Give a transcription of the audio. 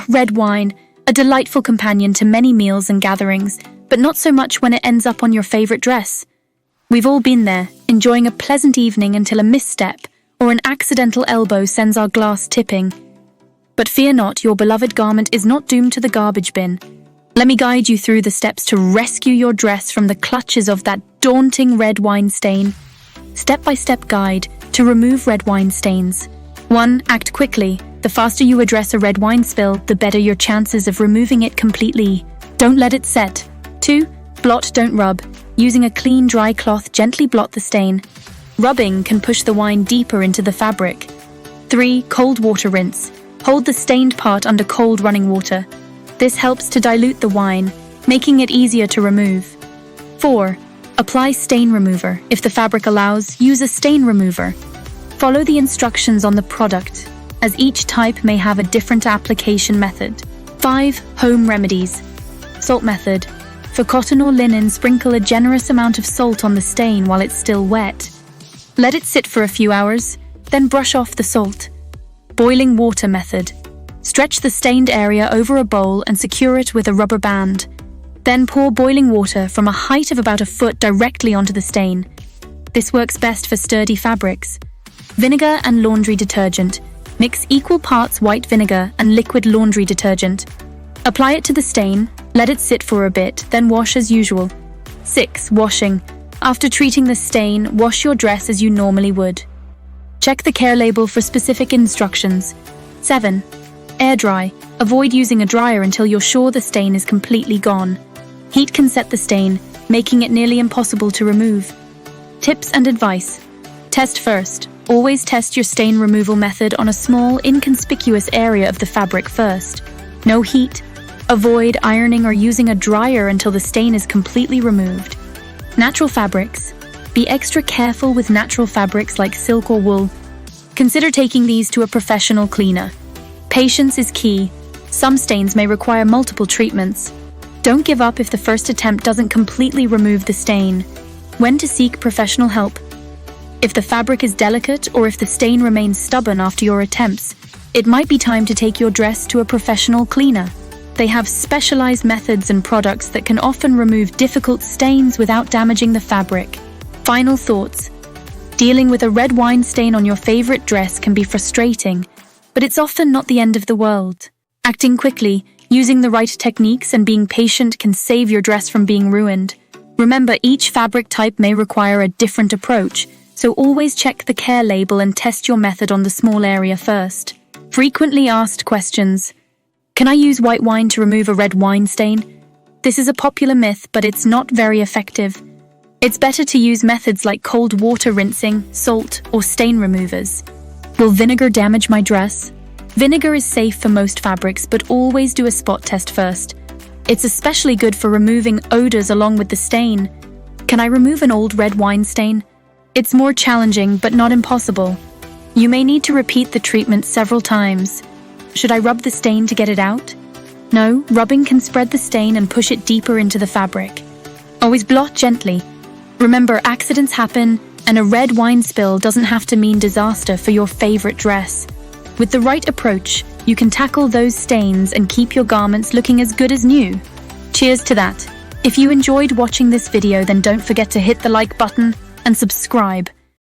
Red wine, a delightful companion to many meals and gatherings, but not so much when it ends up on your favorite dress. We've all been there, enjoying a pleasant evening until a misstep or an accidental elbow sends our glass tipping. But fear not, your beloved garment is not doomed to the garbage bin. Let me guide you through the steps to rescue your dress from the clutches of that daunting red wine stain. Step-by-step guide to remove red wine stains. 1. Act quickly. The faster you address a red wine spill, the better your chances of removing it completely. Don't let it set. 2. Blot, don't rub. Using a clean, dry cloth, gently blot the stain. Rubbing can push the wine deeper into the fabric. 3. Cold water rinse. Hold the stained part under cold running water. This helps to dilute the wine, making it easier to remove. 4. Apply stain remover. If the fabric allows, use a stain remover. Follow the instructions on the product, as each type may have a different application method. 5. Home remedies. Salt method. For cotton or linen, sprinkle a generous amount of salt on the stain while it's still wet. Let it sit for a few hours, then brush off the salt. Boiling water method. Stretch the stained area over a bowl and secure it with a rubber band. Then pour boiling water from a height of about a foot directly onto the stain. This works best for sturdy fabrics. Vinegar and laundry detergent. Mix equal parts white vinegar and liquid laundry detergent. Apply it to the stain, let it sit for a bit, then wash as usual. 6. Washing. After treating the stain, wash your dress as you normally would. Check the care label for specific instructions. 7. Air dry. Avoid using a dryer until you're sure the stain is completely gone. Heat can set the stain, making it nearly impossible to remove. Tips and advice. Test first. Always test your stain removal method on a small, inconspicuous area of the fabric first. No heat. Avoid ironing or using a dryer until the stain is completely removed. Natural fabrics. Be extra careful with natural fabrics like silk or wool. Consider taking these to a professional cleaner. Patience is key. Some stains may require multiple treatments. Don't give up if the first attempt doesn't completely remove the stain. When to seek professional help. If the fabric is delicate or if the stain remains stubborn after your attempts, it might be time to take your dress to a professional cleaner. They have specialized methods and products that can often remove difficult stains without damaging the fabric. Final thoughts. Dealing with a red wine stain on your favorite dress can be frustrating, but it's often not the end of the world. Acting quickly, using the right techniques and being patient can save your dress from being ruined. Remember, each fabric type may require a different approach, so always check the care label and test your method on the small area first. Frequently asked questions. Can I use white wine to remove a red wine stain? This is a popular myth, but it's not very effective. It's better to use methods like cold water rinsing, salt, or stain removers. Will vinegar damage my dress? Vinegar is safe for most fabrics, but always do a spot test first. It's especially good for removing odors along with the stain. Can I remove an old red wine stain? It's more challenging, but not impossible. You may need to repeat the treatment several times. Should I rub the stain to get it out? No, rubbing can spread the stain and push it deeper into the fabric. Always blot gently. Remember, accidents happen, and a red wine spill doesn't have to mean disaster for your favorite dress. With the right approach, you can tackle those stains and keep your garments looking as good as new. Cheers to that. If you enjoyed watching this video, then don't forget to hit the like button and subscribe.